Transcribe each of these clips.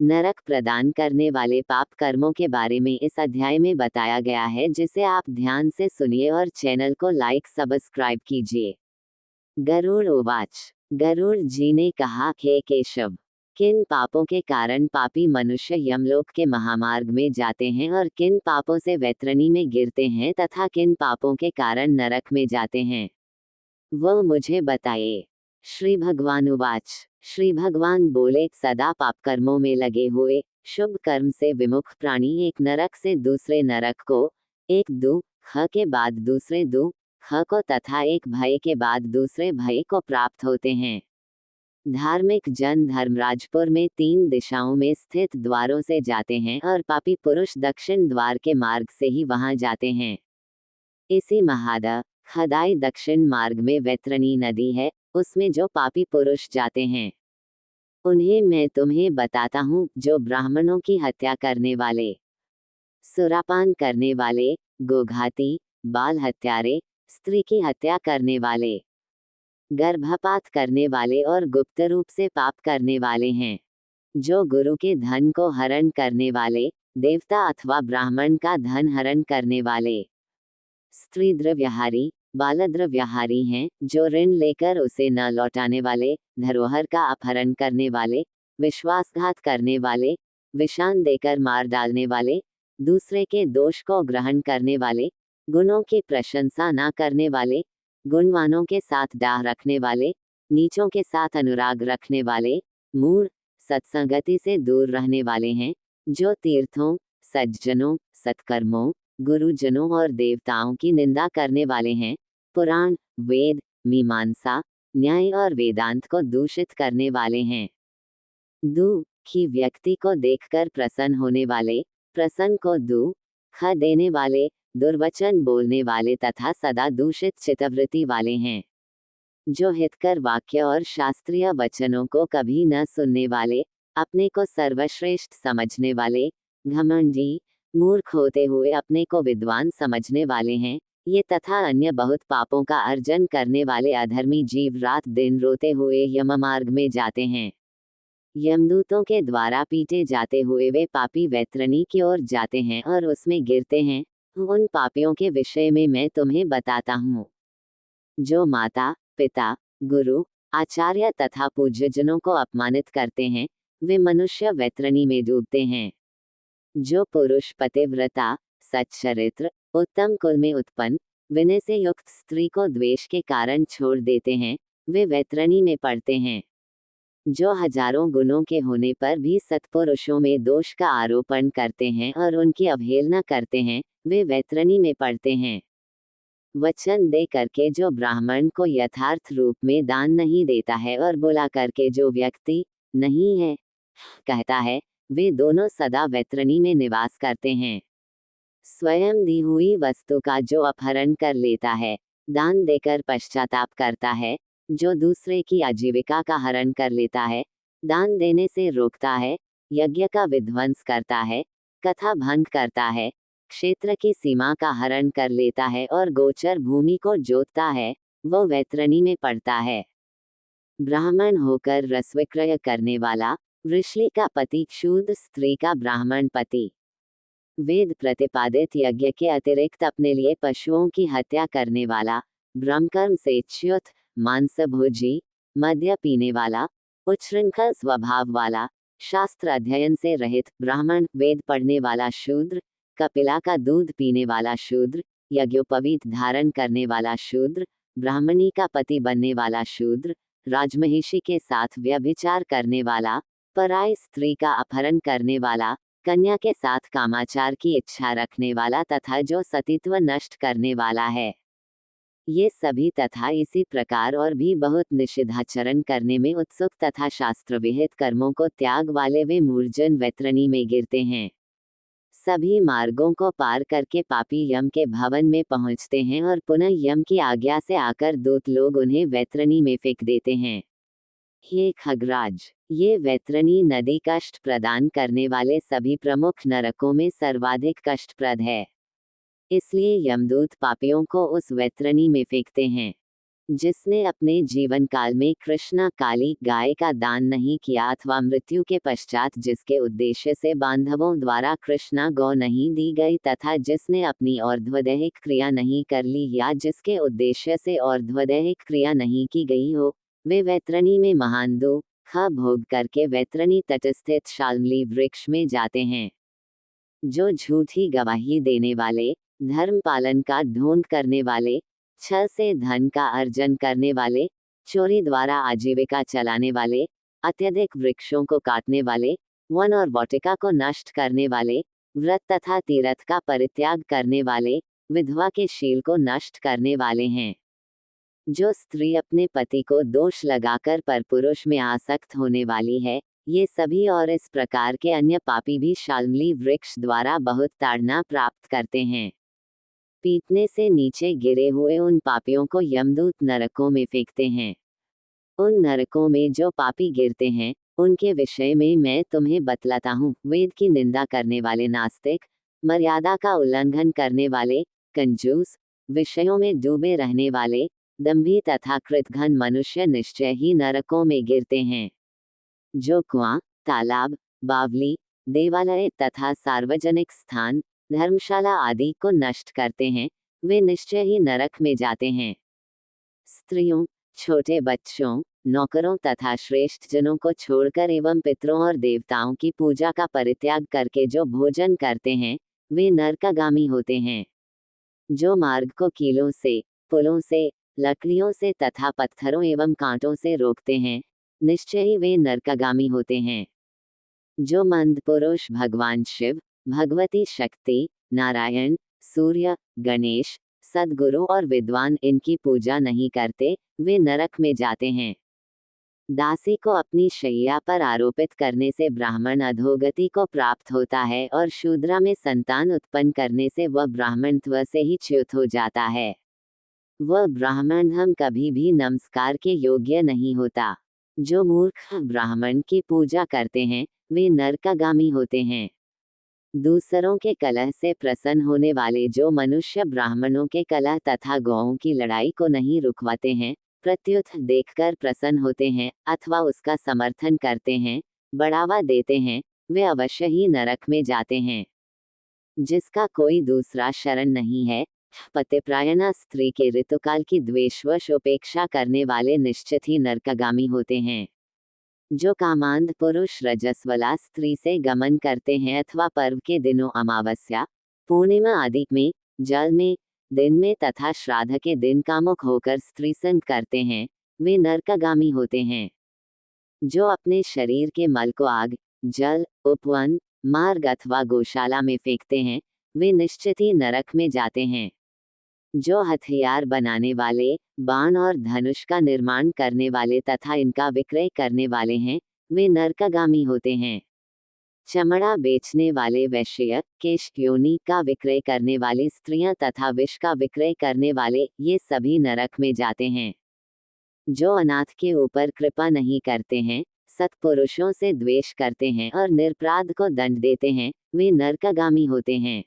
नरक प्रदान करने वाले पाप कर्मों के बारे में इस अध्याय में बताया गया है, जिसे आप ध्यान से सुनिए और चैनल को लाइक सब्सक्राइब कीजिए। गरुड़ उवाच। गरुड़ जी ने कहा, हे केशव, किन पापों के कारण पापी मनुष्य यमलोक के महामार्ग में जाते हैं और किन पापों से वैतरणी में गिरते हैं तथा किन पापों के कारण नरक में जाते हैं, वो मुझे बताइए। श्री भगवान उवाच। श्री भगवान बोले, सदा पाप कर्मों में लगे हुए शुभ कर्म से विमुख प्राणी एक नरक से दूसरे नरक को, एक दुख के बाद दूसरे दुख को तथा एक भय के बाद दूसरे भय को प्राप्त होते हैं। धार्मिक जन धर्मराजपुर में 3 दिशाओं में स्थित द्वारों से जाते हैं और पापी पुरुष दक्षिण द्वार के मार्ग से ही वहां जाते हैं। इसी महादा खदाई दक्षिण मार्ग में वैतरणी नदी है, उसमें जो पापी पुरुष जाते हैं उन्हें मैं तुम्हें बताता हूँ, जो ब्राह्मणों की हत्या करने वाले, सुरापान करने वाले, गोघाती, बाल हत्यारे, स्त्री की हत्या करने वाले, गर्भपात करने वाले और गुप्त रूप से पाप करने वाले हैं, जो गुरु के धन को हरण करने वाले, देवता अथवा ब्राह्मण का धन हरण करने वाले, स्त्री द्रव्यहारी, बाल द्रव्यहारी हैं, जो ऋण लेकर उसे न लौटाने वाले, धरोहर का अपहरण करने वाले, विश्वासघात करने वाले, विषान देकर मार डालने वाले, दूसरे के दोष को ग्रहण करने वाले, गुणों की प्रशंसा न करने वाले, गुणवानों के साथ डाह रखने वाले, नीचों के साथ अनुराग रखने वाले, मूढ़, सत्संगति से दूर रहने वाले हैं, जो तीर्थों, सज्जनों, सत्कर्मों, गुरुजनों और देवताओं की निंदा करने वाले हैं, पुराण, वेद, मीमांसा, न्याय और वेदांत को दूषित करने वाले हैं, दुखी व्यक्ति को देखकर प्रसन्न होने वाले, प्रसन्न को दुख देने वाले, दुर्वचन बोलने वाले तथा सदा दूषित चित्तवृत्ति वाले हैं, जो हितकर वाक्य और शास्त्रीय वचनों को कभी न सुनने वाले, अपने को सर्वश्रेष्ठ समझने वाले, घमंडी, मूर्ख होते हुए अपने को विद्वान समझने वाले हैं, ये तथा अन्य बहुत पापों का अर्जन करने वाले अधर्मी जीव रात दिन रोते हुए यममार्ग में जाते हैं। यमदूतों के द्वारा पीटे जाते हुए वे पापी वैतरणी की ओर जाते हैं और उसमें गिरते हैं। उन पापियों के विषय में मैं तुम्हें बताता हूँ, जो माता, पिता, गुरु, आचार्य तथा पूज्यजनों को अपमानित करते हैं, वे मनुष्य वैतरणी में डूबते हैं। जो पुरुष पतिव्रता, सच्चरित्र, उत्तम कुल में उत्पन्न, विनय से युक्त स्त्री को द्वेष के कारण छोड़ देते हैं, वे वैतरणी में पड़ते हैं। जो हजारों गुणों के होने पर भी सत्पुरुषों में दोष का आरोपण करते हैं और उनकी अवहेलना करते हैं, वे वैतरणी में पड़ते हैं। वचन दे करके जो ब्राह्मण को यथार्थ रूप में दान नहीं देता है और बुला करके जो व्यक्ति नहीं है कहता है, वे दोनों सदा वैतरणी में निवास करते हैं। स्वयं दी हुई वस्तु का जो अपहरण कर लेता है, दान देकर पश्चाताप करता है, जो दूसरे की आजीविका का हरण कर लेता है, दान देने से रोकता है, यज्ञ का विध्वंस करता है, कथा भंग करता है, क्षेत्र की सीमा का हरण कर लेता है और गोचर भूमि को जोतता है, वो वैतरणी में पड़ता है। ब्राह्मण होकर रस विक्रय करने वाला, वृषली का पति शूद्र स्त्री का ब्राह्मण पति, वेद प्रतिपादित यज्ञ के अतिरिक्त अपने लिए पशुओं की हत्या करने वाला, ब्रह्मकर्म से च्युत, मांस भोजी, मद्य पीने वाला, उच्छृंखल स्वभाव वाला, शास्त्र अध्ययन से रहित ब्राह्मण, वेद पढ़ने वाला शूद्र, कपिला का दूध पीने वाला शूद्र, यज्ञोपवीत धारण करने वाला शूद्र, ब्राह्मणी का पति बनने वाला शूद्र, राजमहिषी के साथ व्यभिचार करने वाला, पराई स्त्री का अपहरण करने वाला, कन्या के साथ कामाचार की इच्छा रखने वाला तथा जो सतीत्व नष्ट करने वाला है, ये सभी तथा इसी प्रकार और भी बहुत निषिद्धाचरण करने में उत्सुक तथा शास्त्र विहित कर्मों को त्याग वाले वे मूर्जन वैतरणी में गिरते हैं। सभी मार्गों को पार करके पापी यम के भवन में पहुंचते हैं और पुनः यम की आज्ञा से आकर दूत लोग उन्हें वैतरणी में फेंक देते हैं। हे खगराज, ये वैतरणी नदी कष्ट प्रदान करने वाले सभी प्रमुख नरकों में सर्वाधिक कष्टप्रद है, इसलिए यमदूत पापियों को उस वैतरणी में फेंकते हैं। जिसने अपने जीवन काल में कृष्णा काली गाय का दान नहीं किया अथवा मृत्यु के पश्चात जिसके उद्देश्य से बांधवों द्वारा कृष्णा गौ नहीं दी गई तथा जिसने अपनी और्ध्वदैहिक क्रिया नहीं कर ली या जिसके उद्देश्य से और्ध्वदैहिक क्रिया नहीं की गई हो, वे वैतरणी में महान दुख भोग करके वैतरणी तटस्थित शाल्मली वृक्ष में जाते हैं। जो झूठी गवाही देने वाले, धर्म पालन का ढोंग करने वाले, छल से धन का अर्जन करने वाले, चोरी द्वारा आजीविका चलाने वाले, अत्यधिक वृक्षों को काटने वाले, वन और वाटिका को नष्ट करने वाले, व्रत तथा तीर्थ का परित्याग करने वाले, विधवा के शील को नष्ट करने वाले हैं। जो स्त्री अपने पति को दोष लगाकर परपुरुष में आसक्त होने वाली है, ये सभी और इस प्रकार के अन्य पापी भी शाल्मली वृक्ष द्वारा बहुत ताड़ना प्राप्त करते हैं। पीटने से नीचे गिरे हुए उन पापियों को यमदूत नरकों में फेंकते हैं। उन नरकों में जो पापी गिरते हैं, उनके विषय में मैं तुम्हें बतलाता हूँ। वेद की निंदा करने वाले नास्तिक, मर्यादा का उल्लंघन करने वाले, कंजूस, विषयों में डूबे रहने वाले, दंभी तथा कृतघ्न मनुष्य निश्चय ही नरकों में गिरते हैं। जो कुआं, तालाब, बावली, देवालय तथा सार्वजनिक स्थान, धर्मशाला आदि को नष्ट करते हैं, वे निश्चय ही नरक में जाते हैं। स्त्रियों, छोटे बच्चों, नौकरों तथा श्रेष्ठ जनों को छोड़कर एवं पितरों और देवताओं की पूजा का परित्याग करके जो भोजन करते हैं, वे नरकागामी होते हैं। जो मार्ग को कीलों से, पुलों से, लकड़ियों से तथा पत्थरों एवं कांटों से रोकते हैं, निश्चय ही वे नरकागामी होते हैं। जो मंद पुरुष भगवान शिव, भगवती शक्ति, नारायण, सूर्य, गणेश, सद्गुरु और विद्वान इनकी पूजा नहीं करते, वे नरक में जाते हैं। दासी को अपनी शैया पर आरोपित करने से ब्राह्मण अधोगति को प्राप्त होता है और शूद्रा में संतान उत्पन्न करने से वह ब्राह्मणत्व से ही च्युत हो जाता है। वह ब्राह्मण हम कभी भी नमस्कार के योग्य नहीं होता। जो मूर्ख ब्राह्मण की पूजा करते हैं, वे नरकागामी होते हैं। दूसरों के कलह से प्रसन्न होने वाले जो मनुष्य ब्राह्मणों के कलह तथा गौओं की लड़ाई को नहीं रुकवाते हैं, प्रत्युत देखकर प्रसन्न होते हैं अथवा उसका समर्थन करते हैं, बढ़ावा देते हैं, वे अवश्य ही नरक में जाते हैं। जिसका कोई दूसरा शरण नहीं है, पतिप्रायणा स्त्री के ऋतुकाल की द्वेषवश उपेक्षा करने वाले निश्चित ही नरकागामी होते हैं। जो कामांध पुरुष रजस्वला स्त्री से गमन करते हैं अथवा पर्व के दिनों अमावस्या, पूर्णिमा आदि में, जल में, दिन में तथा श्राद्ध के दिन कामुक होकर स्त्री संग करते हैं, वे नरकागामी होते हैं। जो अपने शरीर के मल को आग, जल, उपवन, मार्ग अथवा गौशाला में फेंकते हैं, वे निश्चित ही नरक में जाते हैं। जो हथियार बनाने वाले, बाण और धनुष का निर्माण करने वाले तथा इनका विक्रय करने वाले हैं, वे नरकागामी होते हैं। चमड़ा बेचने वाले वैश्य, केश योनि का विक्रय करने वाली स्त्रियां तथा विष का विक्रय करने वाले, ये सभी नरक में जाते हैं। जो अनाथ के ऊपर कृपा नहीं करते हैं, सत्पुरुषों से द्वेष करते हैं और निरपराध को दंड देते हैं, वे नरकागामी होते हैं।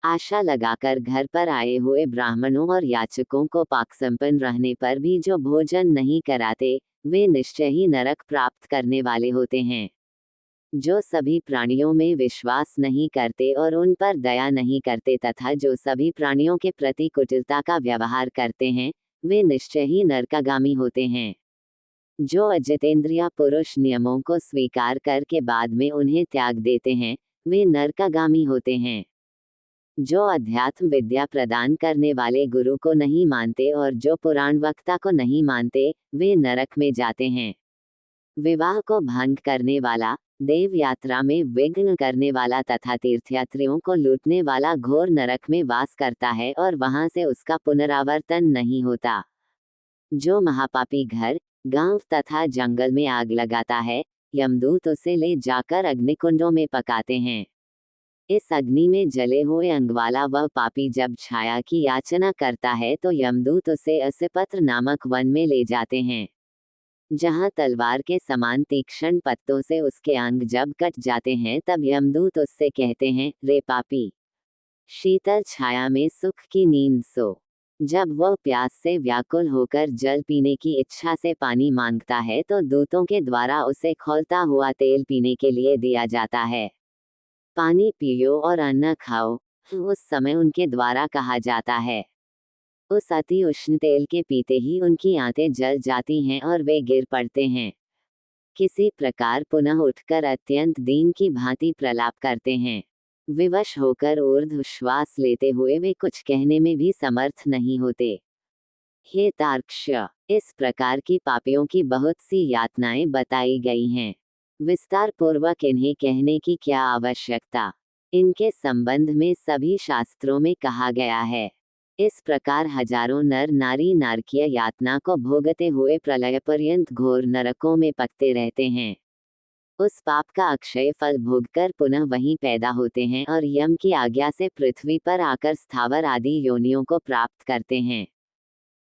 आशा लगाकर घर पर आए हुए ब्राह्मणों और याचकों को पाकसंपन्न रहने पर भी जो भोजन नहीं कराते, वे निश्चय ही नरक प्राप्त करने वाले होते हैं। जो सभी प्राणियों में विश्वास नहीं करते और उन पर दया नहीं करते तथा जो सभी प्राणियों के प्रति कुटिलता का व्यवहार करते हैं, वे निश्चय ही नरकागामी होते हैं। जो अजितेंद्रिय पुरुष नियमों को स्वीकार करके बाद में उन्हें त्याग देते हैं, वे नरकागामी होते हैं। जो अध्यात्म विद्या प्रदान करने वाले गुरु को नहीं मानते और जो पुराण वक्ता को नहीं मानते, वे नरक में जाते हैं। विवाह को भंग करने वाला, देव यात्रा में विघ्न करने वाला तथा तीर्थयात्रियों को लूटने वाला घोर नरक में वास करता है और वहां से उसका पुनरावर्तन नहीं होता। जो महापापी घर, गांव तथा जंगल में आग लगाता है, यमदूत उसे ले जाकर अग्निकुंडों में पकाते हैं। इस अग्नि में जले हुए अंग वाला वह पापी जब छाया की याचना करता है तो यमदूत उसे असपत्र नामक वन में ले जाते हैं, जहां तलवार के समान तीक्ष्ण पत्तों से उसके अंग जब कट जाते हैं तब यमदूत उससे कहते हैं, रे पापी, शीतल छाया में सुख की नींद सो। जब वह प्यास से व्याकुल होकर जल पीने की इच्छा से पानी मांगता है तो दूतों के द्वारा उसे खौलता हुआ तेल पीने के लिए दिया जाता है। पानी पियो और अन्न खाओ, उस समय उनके द्वारा कहा जाता है। उस अति उष्ण तेल के पीते ही उनकी आंतें जल जाती हैं और वे गिर पड़ते हैं। किसी प्रकार पुनः उठकर अत्यंत दीन की भांति प्रलाप करते हैं। विवश होकर ऊर्ध्व श्वास लेते हुए वे कुछ कहने में भी समर्थ नहीं होते। हे तार्क्ष्य, इस प्रकार की पापियों की बहुत सी यातनाएं बताई गई हैं। विस्तार पूर्वक इन्हें कहने की क्या आवश्यकता। इनके संबंध में सभी शास्त्रों में कहा गया है। इस प्रकार हजारों नर नारी नारकीय यातना को भोगते हुए प्रलय पर्यंत घोर नरकों में पकते रहते हैं। उस पाप का अक्षय फल भोगकर पुनः वहीं पैदा होते हैं और यम की आज्ञा से पृथ्वी पर आकर स्थावर आदि योनियों को प्राप्त करते हैं।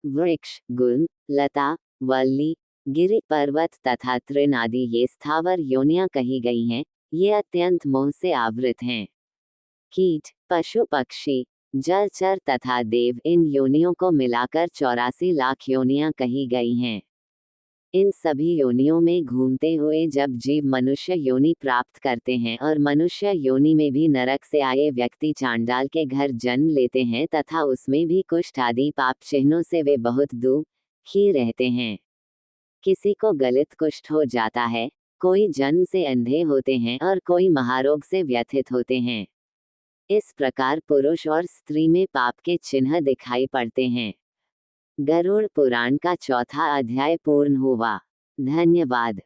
वृक्ष, गुल, लता, वल्ली, गिरि पर्वत तथा तृण आदि ये स्थावर योनियां कही गई हैं, ये अत्यंत मोह से आवृत हैं। कीट, पशु पक्षी, जलचर तथा देव इन योनियों को मिलाकर 84 लाख योनियां कही गई हैं। इन सभी योनियों में घूमते हुए जब जीव मनुष्य योनि प्राप्त करते हैं और मनुष्य योनि में भी नरक से आए व्यक्ति चांडाल के घर जन्म लेते हैं तथा उसमें भी कुष्ठ आदि पाप चिन्हों से वे बहुत दुखी रहते हैं। किसी को गलित कुष्ठ हो जाता है, कोई जन्म से अंधे होते हैं और कोई महारोग से व्यथित होते हैं। इस प्रकार पुरुष और स्त्री में पाप के चिन्ह दिखाई पड़ते हैं। गरुड़ पुराण का चौथा अध्याय पूर्ण हुआ। धन्यवाद।